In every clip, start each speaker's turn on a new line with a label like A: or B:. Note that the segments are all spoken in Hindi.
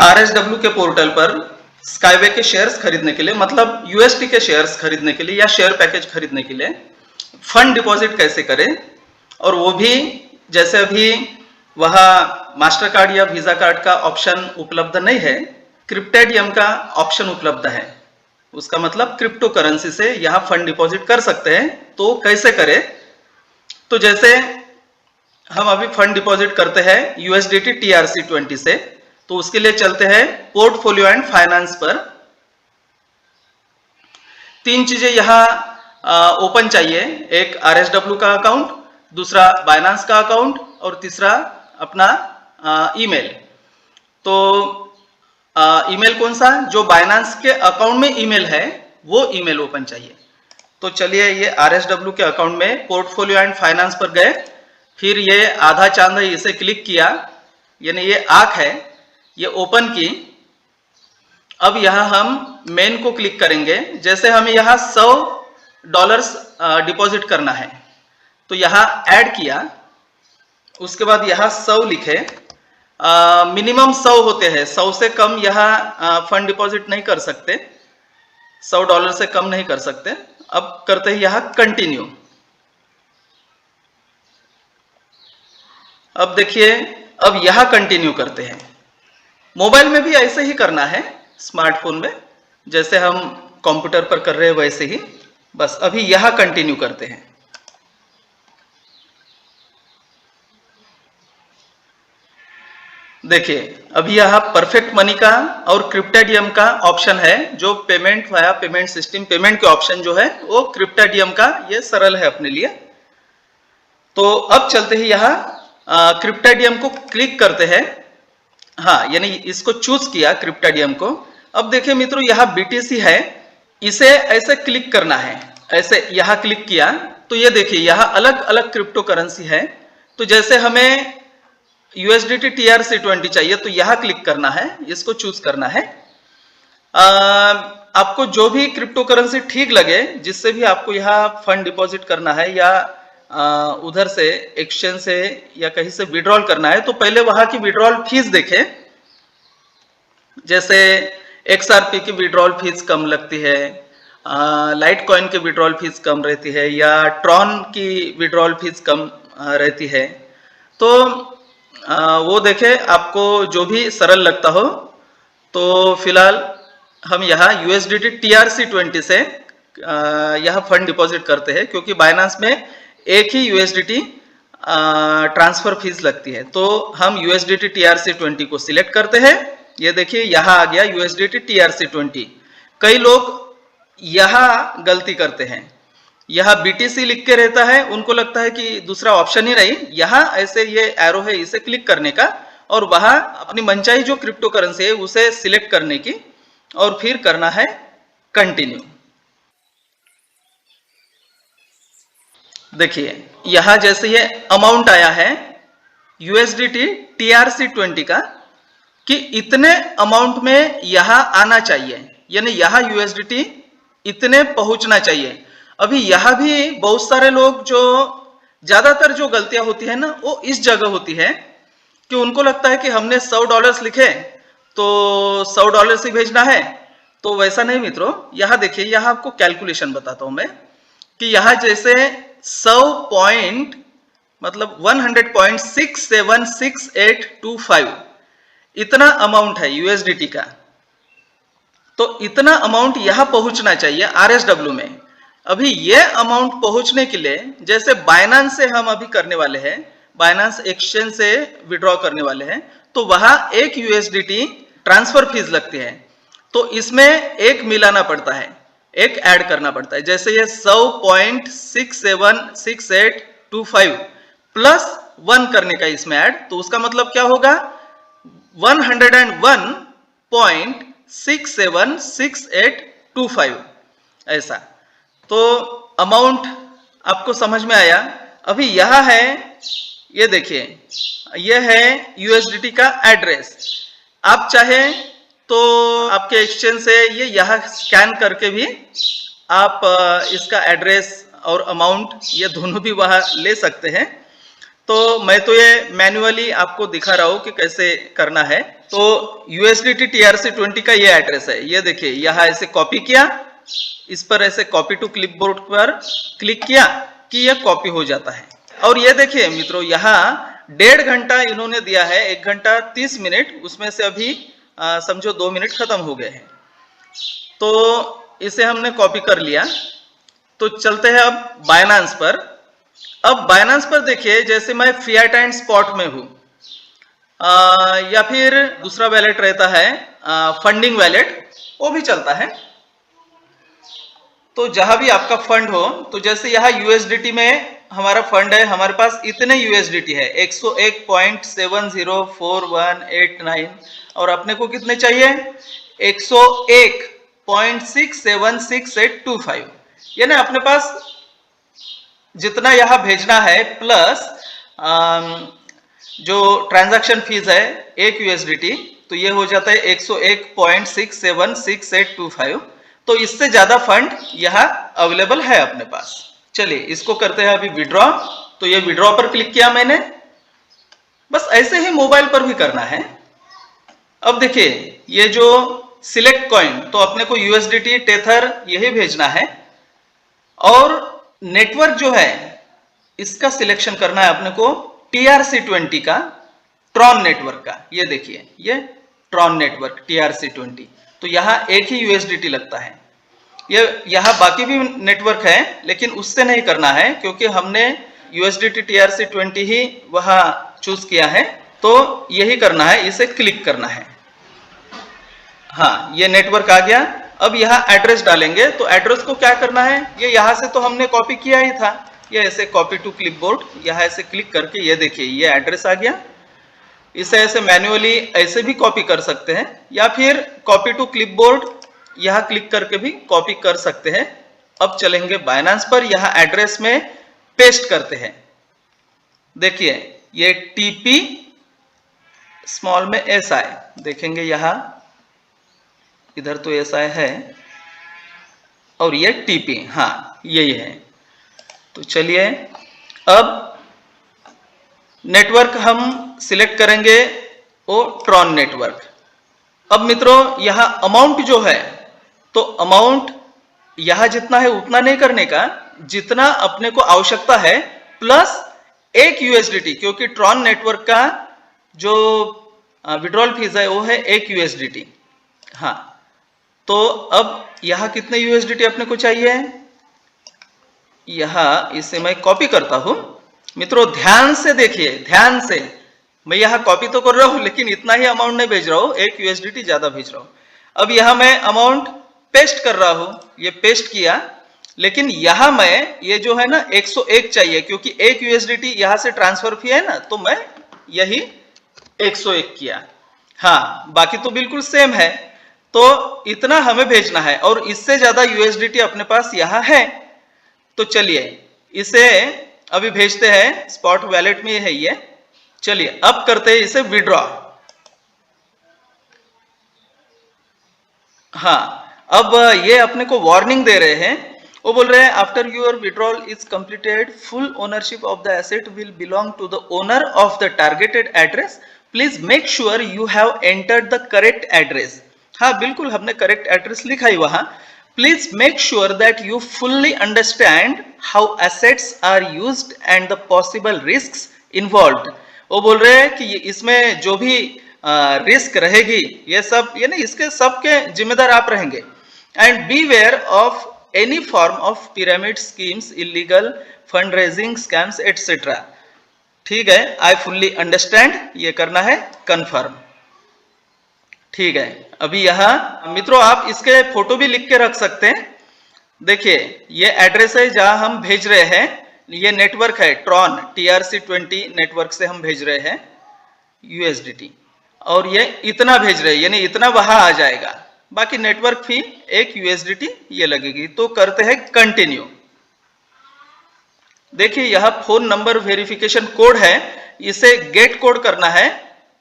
A: RSW के पोर्टल पर स्काईवे के शेयर्स खरीदने के लिए, मतलब UST के शेयर्स खरीदने के लिए या शेयर पैकेज खरीदने के लिए फंड डिपॉजिट कैसे करें, और वो भी जैसे अभी वहाँ मास्टर कार्ड या वीजा कार्ड का ऑप्शन उपलब्ध नहीं है, क्रिप्टेडियम का ऑप्शन उपलब्ध है। उसका मतलब क्रिप्टो करेंसी से यहाँ फंड डिपॉजिट कर सकते हैं। तो कैसे करें? तो जैसे हम अभी फंड डिपॉजिट करते हैं USDT TRC20 से, तो उसके लिए चलते हैं पोर्टफोलियो एंड फाइनेंस पर। तीन चीजें यहाँ ओपन चाहिए, एक RSW का अकाउंट, दूसरा बाइनांस का अकाउंट और तीसरा अपना ईमेल। तो ईमेल कौन सा? जो बाइनांस के अकाउंट में ईमेल है वो ईमेल ओपन चाहिए। तो चलिए ये RSW के अकाउंट में पोर्टफोलियो एंड फाइनेंस पर गए, फिर ये आधा चांद है इसे क्लिक किया, यानी ये आंख है, ये ओपन की। अब यहाँ हम मेन को क्लिक करेंगे। जैसे हमें यहाँ $100 डिपॉजिट करना है, तो यहाँ ऐड किया, उसके बाद यहाँ 100 लिखे। मिनिमम 100 होते हैं, 100 से कम यहाँ फंड डिपॉजिट नहीं कर सकते, $100 से कम नहीं कर सकते। अब करते हैं यहाँ कंटिन्यू। अब देखिए, अब यहाँ कंटिन्यू करते हैं। मोबाइल में भी ऐसे ही करना है, स्मार्टफोन में जैसे हम कंप्यूटर पर कर रहे हैं वैसे ही, बस अभी यहाँ कंटिन्यू करते हैं। देखिए अभी यहाँ परफेक्ट मनी का और क्रिप्टेडियम का ऑप्शन है, जो payment via payment system, payment के ऑप्शन जो है वो क्रिप्टेडियम का ये सरल है अपने लिए। तो अब चलते हैं यहाँ क्रिप्टेडियम को क्लिक करते हैं। हाँ, यानी इसको चूज किया क्रिप्टेडियम को। अब देखिए मित्रों, यहाँ BTC है, इसे ऐसे क्लिक करना है, ऐसे यहाँ क्लिक किया तो ये देखिए यहाँ अलग अलग क्रिप्टो करेंसी है। तो जैसे हमें USDT TRC20 चाहिए तो यहाँ क्लिक करना है, इसको चूज करना है। आपको जो भी क्रिप्टो करेंसी ठीक लगे, जिससे भी आपको यहाँ फंड डिपॉजिट करना है या उधर से एक्सचेंज से या कहीं से विड्रॉल करना है, तो पहले वहां की विड्रॉल फीस देखें। जैसे XRP की विड्रॉल फीस कम लगती है, लाइट कॉइन की विड्रॉल फीस कम रहती है, या ट्रॉन की विड्रॉल फीस कम रहती है। तो वो देखें, आपको जो भी सरल लगता हो। तो फिलहाल हम यहाँ USDT TRC20 से यहाँ फंड डिपॉजिट करते हैं, क्योंकि बाइनांस में एक ही USDT ट्रांसफर फीस लगती है। तो हम USDT TRC20 को सिलेक्ट करते हैं। ये देखिए यहाँ आ गया USDT TRC20। कई लोग यहाँ गलती करते हैं, यहाँ BTC लिख के रहता है, उनको लगता है कि दूसरा ऑप्शन ही नहीं। यहाँ ऐसे ये एरो है, इसे क्लिक करने का और वहां अपनी मनचाही जो क्रिप्टो करेंसी है उसे सिलेक्ट करने की, और फिर करना है कंटिन्यू। देखिए यहां जैसे ये अमाउंट आया है USDT TRC20 का, कि इतने अमाउंट में यहां आना चाहिए, यानी यहां USDT इतने पहुंचना चाहिए। अभी यहां भी बहुत सारे लोग, जो ज्यादातर जो गलतियां होती है ना, वो इस जगह होती है कि उनको लगता है कि हमने $100 लिखे तो $100 ही भेजना है। तो वैसा नहीं मित्रों। यहां देखिए, यहां आपको कैलकुलेशन बताता हूं मैं, कि यहां जैसे 100 पॉइंट मतलब 100.676825 इतना अमाउंट है USDT का। तो इतना अमाउंट यहां पहुंचना चाहिए RSW में। अभी ये अमाउंट पहुंचने के लिए, जैसे बाइनांस से हम अभी करने वाले हैं, बाइनांस एक्सचेंज से विड्रॉ करने वाले हैं, तो वहां एक USDT ट्रांसफर फीस लगती है। तो इसमें एक मिलाना पड़ता है, एक ऐड करना पड़ता है। जैसे ये 100.676825 प्लस 1 करने का इसमें ऐड, तो उसका मतलब क्या होगा? 101.676825 ऐसा। तो अमाउंट आपको समझ में आया। अभी यह है, ये देखिए, ये है USDT का एड्रेस। आप चाहे तो आपके एक्सचेंज से ये यहाँ स्कैन करके भी आप इसका एड्रेस और अमाउंट ये दोनों भी वहां ले सकते हैं। तो मैं तो ये मैन्युअली आपको दिखा रहा हूं कि कैसे करना है। तो USDT TRC20 का ये एड्रेस है, ये देखिए यहाँ ऐसे कॉपी किया, इस पर ऐसे कॉपी टू क्लिपबोर्ड पर क्लिक किया कि यह कॉपी हो जाता है। और ये देखिए मित्रों, यहाँ 1.5 घंटा इन्होंने दिया है, 1 घंटा 30 मिनट, उसमें से अभी समझो 2 मिनट खत्म हो गए हैं। तो इसे हमने कॉपी कर लिया। तो चलते हैं अब बाइनेंस पर। अब बाइनेंस पर देखिए, जैसे मैं फिएट एंड स्पॉट में हूं, या फिर दूसरा वैलेट रहता है फंडिंग वैलेट, वो भी चलता है। तो जहां भी आपका फंड हो, तो जैसे यहाँ USDT में हमारा फंड है, हमारे पास इतने USDT है 101.704189, और अपने को कितने चाहिए 101.676825, यानी अपने पास जितना यहाँ भेजना है प्लस जो ट्रांजैक्शन फीस है 1 USDT, तो ये हो जाता है 101.676825। तो इससे ज्यादा फंड यहाँ अवेलेबल है अपने पास। चलिए इसको करते हैं अभी विड्रॉ। तो ये विड्रॉ पर क्लिक किया मैंने, बस ऐसे ही मोबाइल पर भी करना है। अब देखिए ये जो सिलेक्ट कॉइन, तो अपने को USDT टेथर यही भेजना है, और नेटवर्क जो है इसका सिलेक्शन करना है अपने को TRC20 का, ट्रॉन नेटवर्क का। ये देखिए ये ट्रॉन नेटवर्क TRC20, तो यहाँ एक ही USDT लगता है। ये यहाँ बाकी भी नेटवर्क है, लेकिन उससे नहीं करना है क्योंकि हमने USDT TRC20 ही वहां चूज किया है, तो यही करना है, इसे क्लिक करना है। हाँ, ये नेटवर्क आ गया। अब यहाँ एड्रेस डालेंगे, तो एड्रेस को क्या करना है, ये यहाँ से तो हमने कॉपी किया ही था, ये ऐसे कॉपी टू क्लिपबोर्ड, यहाँ ऐसे क्लिक करके ये देखिए ये एड्रेस आ गया। इसे ऐसे मैन्युअली ऐसे भी कॉपी कर सकते हैं, या फिर कॉपी टू क्लिपबोर्ड यहाँ क्लिक करके भी कॉपी कर सकते हैं। अब चलेंगे बाइनेंस पर, यहाँ एड्रेस में पेस्ट करते हैं। देखिए ये TP स्मॉल में SI, देखेंगे यहाँ इधर तो SI है, और ये TP, हाँ यही है। तो चलिए अब नेटवर्क हम सिलेक्ट करेंगे वो ट्रॉन नेटवर्क। अब मित्रों यहाँ अमाउंट जो है, तो अमाउंट यहाँ जितना है उतना नहीं करने का, जितना अपने को आवश्यकता है प्लस 1 USDT, क्योंकि ट्रॉन नेटवर्क का जो विड्रॉल फीस है वो है 1 USDT। हाँ, तो अब यहाँ कितने USDT अपने को चाहिए, यहाँ इसे मैं कॉपी करता हूं। मित्रों ध्यान से देखिए, ध्यान से, मैं यहाँ कॉपी तो कर रहा हूं लेकिन इतना ही अमाउंट नहीं भेज रहा हूं, 1 USDT ज्यादा भेज रहा हूं। अब यहाँ मैं अमाउंट पेस्ट कर रहा हूं, ये पेस्ट किया, लेकिन यहाँ मैं ये जो है ना 101 चाहिए, क्योंकि 1 USDT यहाँ से ट्रांसफर फी है ना, तो मैं यही 101 किया। हाँ, बाकी तो बिल्कुल सेम है, तो इतना हमें भेजना है, और इससे ज्यादा USDT अपने पास यहाँ है। तो चलिए इसे अभी भेजते हैं, स्पॉट वैलेट में है ये। चलिए अब करते हैं इसे विड्रॉ। हाँ, अब ये अपने को वार्निंग दे रहे हैं, वो बोल रहे हैं after your withdrawal is completed full ownership of the asset will belong to the owner of the targeted address, please make sure you have entered the correct address. हाँ बिल्कुल, हमने करेक्ट एड्रेस लिखा ही वहां। Please make sure that you fully understand how assets are used and the possible risks involved। वो बोल रहे हैं कि इसमें जो भी रिस्क रहेगी ये सब, यानी इसके सब के जिम्मेदार आप रहेंगे। And be aware of any form of pyramid schemes, illegal fund raising scams etcetera. ठीक है, आई फुल्ली अंडरस्टैंड, ये करना है कन्फर्म। ठीक है, अभी यहाँ मित्रों आप इसके फोटो भी लिख के रख सकते हैं। देखिए ये एड्रेस है जहां हम भेज रहे हैं, ये नेटवर्क है ट्रॉन TRC20 नेटवर्क से हम भेज रहे हैं USDT, और ये इतना भेज रहे हैं, यानी इतना वहां आ जाएगा, बाकी नेटवर्क फी 1 USDT ये लगेगी। तो करते हैं कंटिन्यू। देखिए यह फोन नंबर वेरिफिकेशन कोड है, इसे गेट कोड करना है,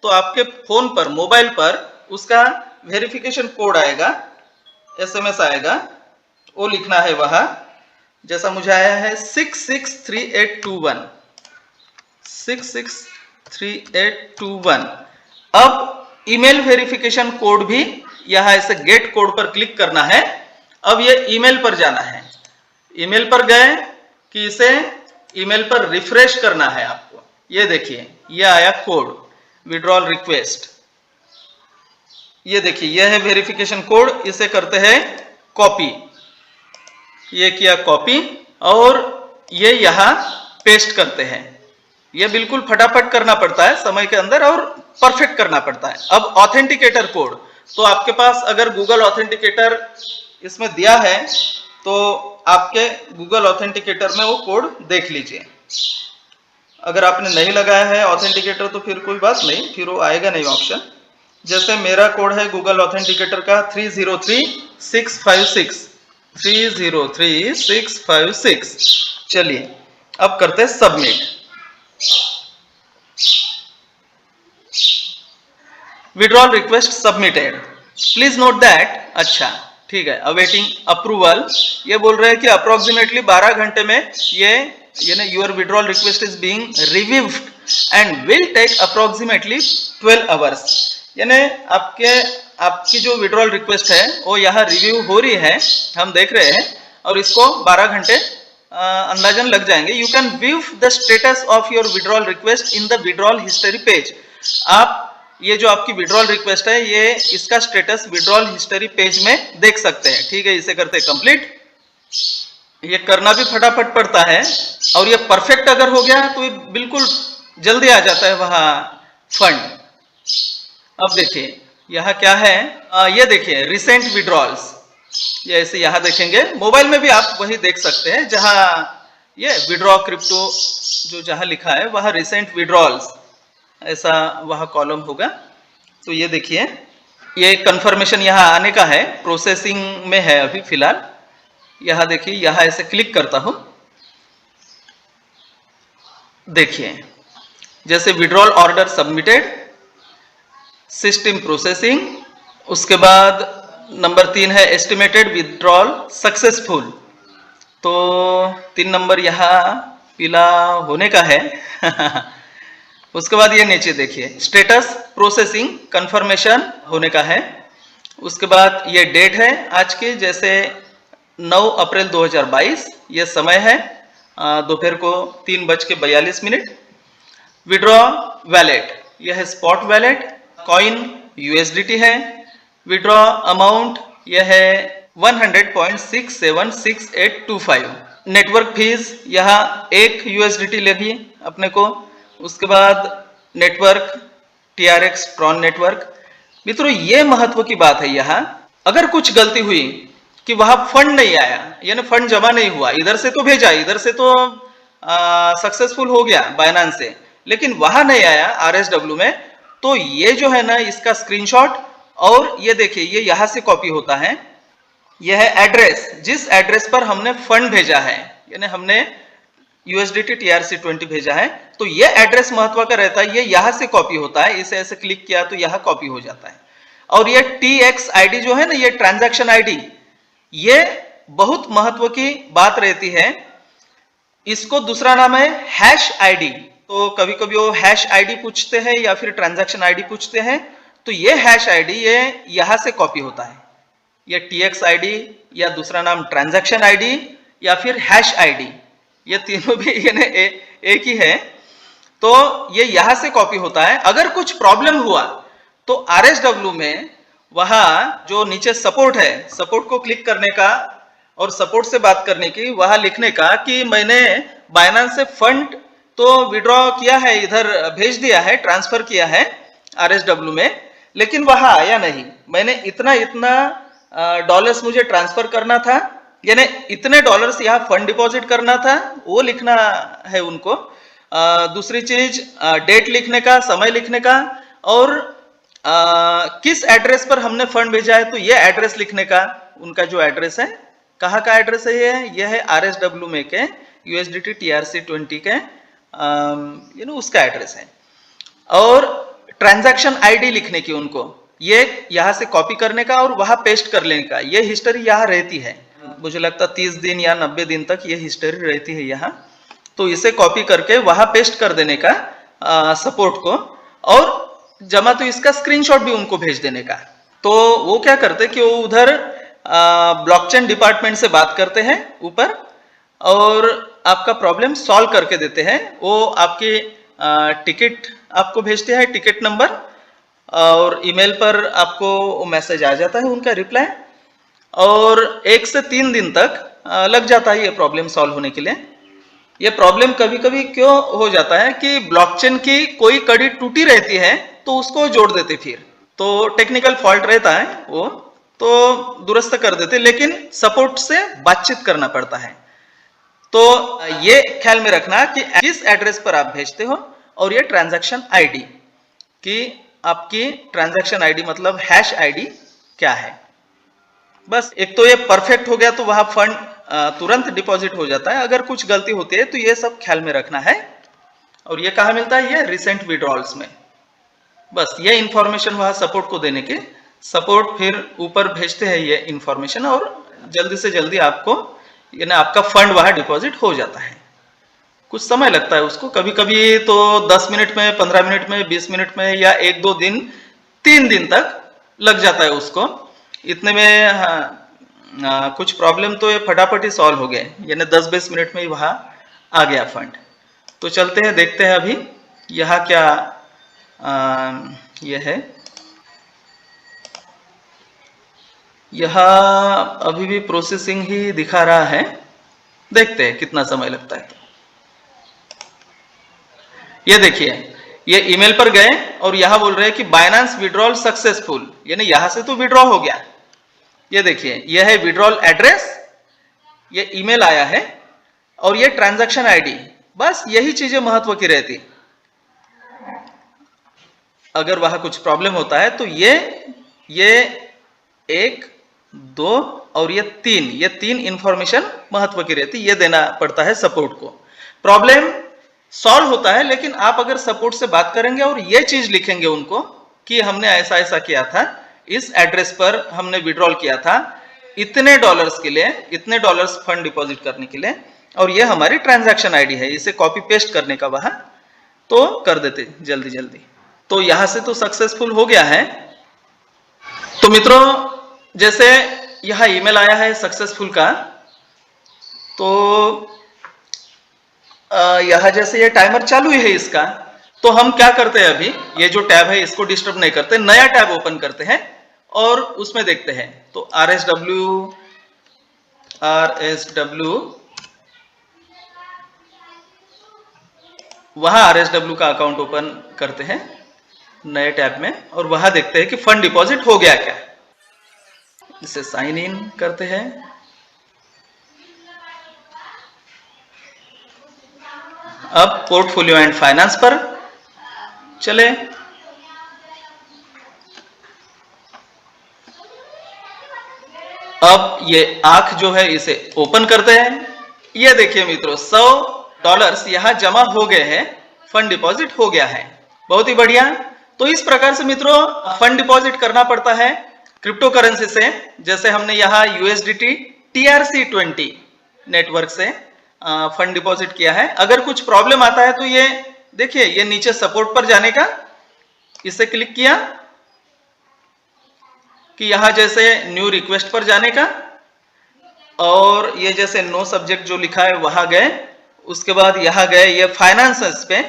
A: तो आपके फोन पर, मोबाइल पर उसका वेरिफिकेशन कोड आएगा, SMS आएगा, वो लिखना है वहां। जैसा मुझे आया है 663821, 663821। अब ईमेल वेरिफिकेशन कोड भी यहाँ ऐसे गेट कोड पर क्लिक करना है। अब ये ईमेल पर जाना है। ईमेल पर गए कि इसे ईमेल पर रिफ्रेश करना है आपको। ये देखिए, ये आया कोड विड्रॉल रिक्वेस्ट। ये देखिए, यह है वेरिफिकेशन कोड। इसे करते हैं कॉपी। ये किया कॉपी और ये यहाँ पेस्ट करते हैं। ये बिल्कुल फटाफट करना पड़ता है समय के अंदर और परफेक्ट करना पड़ता है। अब ऑथेंटिकेटर कोड, तो आपके पास अगर गूगल ऑथेंटिकेटर इसमें दिया है तो आपके गूगल ऑथेंटिकेटर में वो कोड देख लीजिए। अगर आपने नहीं लगाया है ऑथेंटिकेटर तो फिर कोई बात नहीं, फिर वो आएगा नहीं ऑप्शन। जैसे मेरा कोड है गूगल ऑथेंटिकेटर का 303656, 303656। चलिए अब करते हैं submit. Withdrawal request submitted, please note that. अच्छा ठीक है, अवेटिंग अप्रूवल। ये बोल रहे हैं कि अप्रोक्सीमेटली 12 घंटे में ये your withdrawal request is being reviewed and will take approximately 12 hours. यानी आपकी जो विड्रॉल रिक्वेस्ट है वो यहाँ रिव्यू हो रही है, हम देख रहे हैं, और इसको 12 घंटे अंदाजन लग जाएंगे। You can view the status of your withdrawal request in the withdrawal history page. आप ये जो आपकी विड्रॉल रिक्वेस्ट है ये इसका स्टेटस विड्रॉल हिस्ट्री पेज में देख सकते हैं। ठीक है, इसे करते हैं कंप्लीट। ये करना भी फटाफट पड़ता है और ये परफेक्ट अगर हो गया तो बिल्कुल जल्दी आ जाता है वहां फंड। अब देखिए यहाँ क्या है, ये देखिए रिसेंट विड्रॉल्स। ये ऐसे यहाँ देखेंगे, मोबाइल में भी आप वही देख सकते हैं जहाँ ये विड्रॉ क्रिप्टो जो जहाँ लिखा है वहाँ रिसेंट विड्रॉल्स ऐसा वहाँ कॉलम होगा। तो ये देखिए, ये कंफर्मेशन यहाँ आने का है, प्रोसेसिंग में है अभी फिलहाल। यहाँ देखिए, यहाँ ऐसे क्लिक करता हूँ। देखिए जैसे withdrawal order submitted, system processing, उसके बाद नंबर 3 है एस्टिमेटेड विड्रॉल सक्सेसफुल। तो 3 नंबर यहाँ पीला होने का है उसके बाद ये नीचे देखिए स्टेटस प्रोसेसिंग कंफर्मेशन होने का है। उसके बाद ये डेट है आज की, जैसे 9 अप्रैल 2022। ये समय है दोपहर को 3:42। विड्रॉ वैलेट, यह है स्पॉट वैलेट। कॉइन USDT है। विड्रॉ अमाउंट यह है 100.676825। नेटवर्क फीस यहाँ 1 USDT लगी अपने को। उसके बाद नेटवर्क TRX ट्रॉन नेटवर्क। मित्रों ये महत्व की बात है, यहाँ अगर कुछ गलती हुई कि वहां फंड नहीं आया, यानी फंड जमा नहीं हुआ, इधर से तो भेजा, इधर से तो सक्सेसफुल हो गया बाइनेंस से, लेकिन वहां नहीं आया RSW में, तो ये जो है ना इसका स्क्रीनशॉट, और ये देखिए ये यहां से कॉपी होता है। यह है एड्रेस, जिस एड्रेस पर हमने फंड भेजा है, यानी हमने USDT TRC20 भेजा है, तो ये एड्रेस महत्व का रहता है। ये यहां से कॉपी होता है, इसे ऐसे क्लिक किया तो यहां कॉपी हो जाता है। और ये TX ID जो है ना, ये ट्रांजैक्शन ID, ये बहुत महत्व की बात रहती है। इसको दूसरा नाम है हैश ID। तो कभी कभी वो हैश ID पूछते हैं या फिर ट्रांजैक्शन ID पूछते हैं, तो ये हैश ID ये यहां से कॉपी होता है। ये TX ID या दूसरा नाम ट्रांजैक्शन ID या फिर हैश ID, ये तीनों भी यानी एक ही है। तो ये यहां से कॉपी होता है। अगर कुछ प्रॉब्लम हुआ तो RSW में वहां जो नीचे सपोर्ट है, सपोर्ट को क्लिक करने का और सपोर्ट से बात करने की, वहां लिखने का कि मैंने बाइनेंस से फंड तो विड्रॉ किया है, इधर भेज दिया है, ट्रांसफर किया है RSW में, लेकिन वहां आया नहीं। मैंने इतना डॉलर्स मुझे ट्रांसफर करना था, यानी इतने डॉलर्स यहाँ फंड डिपॉजिट करना था, वो लिखना है उनको। दूसरी चीज डेट लिखने का, समय लिखने का, और किस एड्रेस पर हमने फंड भेजा है तो ये एड्रेस लिखने का। उनका जो एड्रेस है, कहाँ का एड्रेस है, ये है RSW में के USDT TRC20 के उसका एड्रेस है। और ट्रांजैक्शन ID लिखने की उनको, ये यहाँ से कॉपी करने का और वहां पेस्ट कर लेने का। ये हिस्ट्री यहाँ रहती है, मुझे लगता 30 दिन या 90 दिन तक ये हिस्ट्री रहती है यहाँ। तो इसे कॉपी करके वहां पेस्ट कर देने का सपोर्ट को, और जमा तो इसका स्क्रीनशॉट भी उनको भेज देने का। तो वो क्या करते कि वो उधर ब्लॉकचेन डिपार्टमेंट से बात करते हैं ऊपर, और आपका प्रॉब्लम सॉल्व करके देते हैं। वो आपकी टिकट आपको भेजते हैं, टिकट नंबर, और ईमेल पर आपको मैसेज आ जाता है उनका रिप्लाई, और 1 से 3 दिन तक लग जाता है ये प्रॉब्लम सॉल्व होने के लिए। ये प्रॉब्लम कभी कभी क्यों हो जाता है कि ब्लॉकचेन की कोई कड़ी टूटी रहती है तो उसको जोड़ देते, फिर तो टेक्निकल फॉल्ट रहता है वो तो दुरुस्त कर देते, लेकिन सपोर्ट से बातचीत करना पड़ता है। तो ये ख्याल में रखना कि किस एड्रेस पर आप भेजते हो, और ये ट्रांजैक्शन आईडी कि आपकी ट्रांजैक्शन आईडी मतलब हैश आईडी क्या है। बस एक तो ये परफेक्ट हो गया तो वहां फंड तुरंत डिपॉजिट हो जाता है। अगर कुछ गलती होती है तो ये सब ख्याल में रखना है। और ये कहाँ मिलता है? ये रिसेंट विड्रॉल्स में। बस ये इंफॉर्मेशन वहां सपोर्ट को देने के, सपोर्ट फिर ऊपर भेजते हैं ये इंफॉर्मेशन, और जल्दी से जल्दी आपको यानी आपका फंड वहां डिपॉजिट हो जाता है। कुछ समय लगता है उसको, कभी कभी तो 10 मिनट में, 15 मिनट में, 20 मिनट में, या 1-2 दिन, 3 दिन तक लग जाता है उसको। इतने में कुछ प्रॉब्लम तो ये फटाफट ही सॉल्व हो गए, यानी 10-20 मिनट में ही वहां आ गया फंड। तो चलते हैं, देखते हैं अभी यहाँ क्या यह है। यहाँ अभी भी प्रोसेसिंग ही दिखा रहा है, देखते हैं कितना समय लगता है। तो ये देखिए, ये ईमेल पर गए और यहां बोल रहे हैं कि बाइनेंस विड्रॉल सक्सेसफुल, यानी यहां से तो विड्रॉ हो गया। ये देखिए, यह है विड्रॉल एड्रेस, ये ईमेल आया है, और ये ट्रांजैक्शन आईडी। बस यही चीजें महत्व की रहती। अगर वहां कुछ प्रॉब्लम होता है तो ये 1, 2 और ये 3 इंफॉर्मेशन महत्व की रहती, ये देना पड़ता है सपोर्ट को। प्रॉब्लम सॉल्व होता है, लेकिन आप अगर सपोर्ट से बात करेंगे और ये चीज लिखेंगे उनको कि हमने ऐसा ऐसा किया था, इस एड्रेस पर हमने विड्रॉल किया था इतने डॉलर्स के लिए, इतने डॉलर्स फंड डिपॉजिट करने के लिए, और ये हमारी ट्रांजैक्शन आईडी है, इसे कॉपी पेस्ट करने का वहां तो कर देते जल्दी जल्दी। तो यहां से तो सक्सेसफुल हो गया है। तो मित्रों, जैसे यहां ईमेल आया है सक्सेसफुल का, तो यहां जैसे ये टाइमर चालू है इसका, तो हम क्या करते हैं, अभी ये जो टैब है इसको डिस्टर्ब नहीं करते, नया टैब ओपन करते हैं और उसमें देखते हैं। तो RSW वहां RSW का अकाउंट ओपन करते हैं नए टैब में, और वहां देखते हैं कि फंड डिपॉजिट हो गया क्या। इसे साइन इन करते हैं। अब पोर्टफोलियो एंड फाइनेंस पर चले। अब ये आंख जो है इसे ओपन करते हैं। ये देखिए मित्रों, $100 यहां जमा हो गए हैं, फंड डिपॉजिट हो गया है। बहुत ही बढ़िया। तो इस प्रकार से मित्रों फंड डिपॉजिट करना पड़ता है क्रिप्टो करेंसी से। जैसे हमने यहाँ USDT TRC20 नेटवर्क से फंड डिपॉजिट किया है। अगर कुछ प्रॉब्लम आता है तो ये देखिए, ये नीचे सपोर्ट पर जाने का, इसे क्लिक किया कि यहां जैसे न्यू रिक्वेस्ट पर जाने का, और ये जैसे नो सब्जेक्ट जो लिखा है वहां गए, उसके बाद यहां गए ये फाइनेंसेस पे,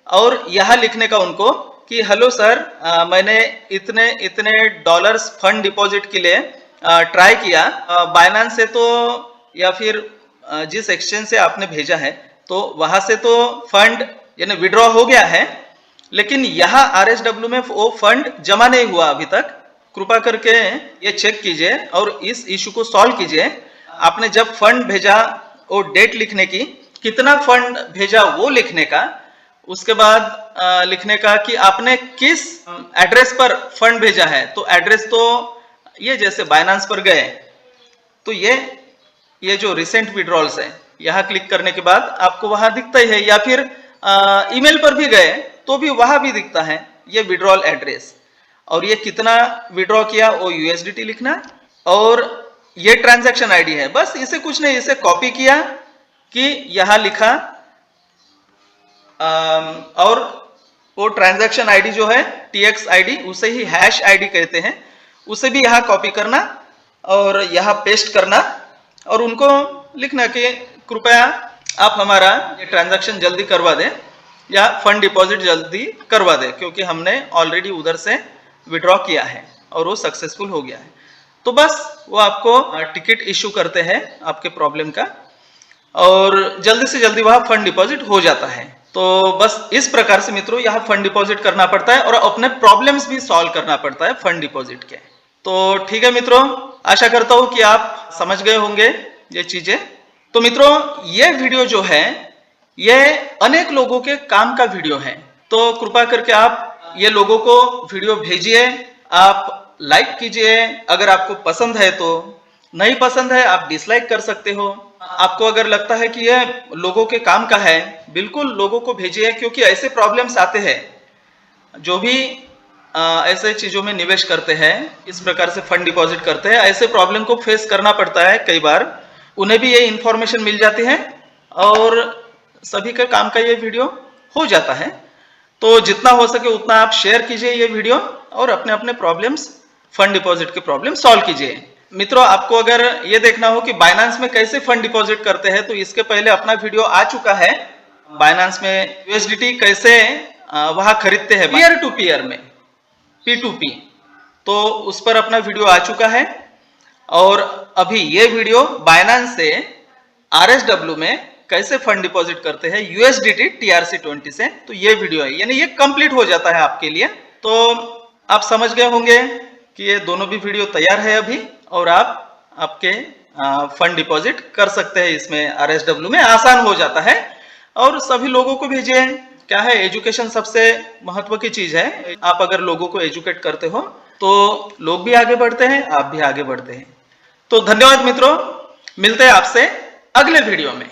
A: और यहां लिखने का उनको कि हेलो सर, मैंने इतने इतने डॉलर्स फंड डिपॉजिट के लिए ट्राई किया बाइनेंस से, तो या फिर जिस एक्सचेंज से आपने भेजा है तो वहां से तो फंड यानी विड्रॉ हो गया है, लेकिन यहाँ RSW में वो फंड जमा नहीं हुआ अभी तक। कृपा करके ये चेक कीजिए और इस इशू को सॉल्व कीजिए। आपने जब फंड भेजा वो डेट लिखने की, कितना फंड भेजा वो लिखने का, उसके बाद लिखने का कि आपने किस एड्रेस पर फंड भेजा है। तो एड्रेस तो ये जैसे बाइनेंस पर गए तो ये जो रिसेंट विड्रॉल्स है यहाँ क्लिक करने के बाद आपको वहां दिखता ही है, या फिर ईमेल पर भी गए तो भी वहां भी दिखता है ये विड्रॉल एड्रेस, और ये कितना विड्रॉ किया वो USDT लिखना, और ये ट्रांजैक्शन आईडी है। बस इसे कुछ नहीं, इसे कॉपी किया कि यहां लिखा और वो ट्रांजैक्शन आईडी जो है TX आईडी, उसे ही हैश आईडी कहते हैं, उसे भी यहाँ कॉपी करना और यहाँ पेस्ट करना और उनको लिखना कि कृपया आप हमारा ये ट्रांजैक्शन जल्दी करवा दें या फंड डिपॉजिट जल्दी करवा दें, क्योंकि हमने ऑलरेडी उधर से विड्रॉ किया है और वो सक्सेसफुल हो गया है। तो बस वो आपको टिकट इशू करते हैं आपके प्रॉब्लम का और जल्दी से जल्दी वहाँ फंड डिपॉजिट हो जाता है। तो बस इस प्रकार से मित्रों यहाँ फंड डिपॉजिट करना पड़ता है और अपने प्रॉब्लम्स भी सॉल्व करना पड़ता है फंड डिपॉजिट के। तो ठीक है मित्रों, आशा करता हूँ कि आप समझ गए होंगे ये चीजें। तो मित्रों ये वीडियो जो है ये अनेक लोगों के काम का वीडियो है, तो कृपा करके आप ये लोगों को वीडियो भेजिए, आप लाइक कीजिए, अगर आपको पसंद है तो, नहीं पसंद है आप डिसलाइक कर सकते हो। आपको अगर लगता है कि ये लोगों के काम का है, बिल्कुल लोगों को भेजिए, क्योंकि ऐसे प्रॉब्लम्स आते हैं जो भी ऐसे चीजों में निवेश करते हैं, इस प्रकार से फंड डिपॉजिट करते हैं, ऐसे प्रॉब्लम को फेस करना पड़ता है कई बार, उन्हें भी ये इंफॉर्मेशन मिल जाती है और सभी के काम का ये वीडियो हो जाता है। तो जितना हो सके उतना आप शेयर कीजिए ये वीडियो और अपने अपने प्रॉब्लम्स, फंड डिपॉजिट के प्रॉब्लम सॉल्व कीजिए। मित्रों आपको अगर ये देखना हो कि बाइनेंस में कैसे फंड डिपॉजिट करते हैं, तो इसके पहले अपना वीडियो आ चुका है, बाइनेंस में USDT कैसे वहां खरीदते हैं पीयर टू पीयर में, P2P, तो उस पर अपना वीडियो आ चुका है। और अभी ये वीडियो बाइनेंस से RSW में कैसे फंड डिपॉजिट करते हैं USDT TRC20 से, तो ये वीडियो है, यानी ये कंप्लीट हो जाता है आपके लिए। तो आप समझ गए होंगे कि ये दोनों भी वीडियो तैयार है अभी और आप आपके फंड डिपॉजिट कर सकते हैं इसमें, RSW में आसान हो जाता है। और सभी लोगों को भेजिए, क्या है एजुकेशन सबसे महत्व की चीज है, आप अगर लोगों को एजुकेट करते हो तो लोग भी आगे बढ़ते हैं, आप भी आगे बढ़ते हैं। तो धन्यवाद मित्रों, मिलते हैं आपसे अगले वीडियो में।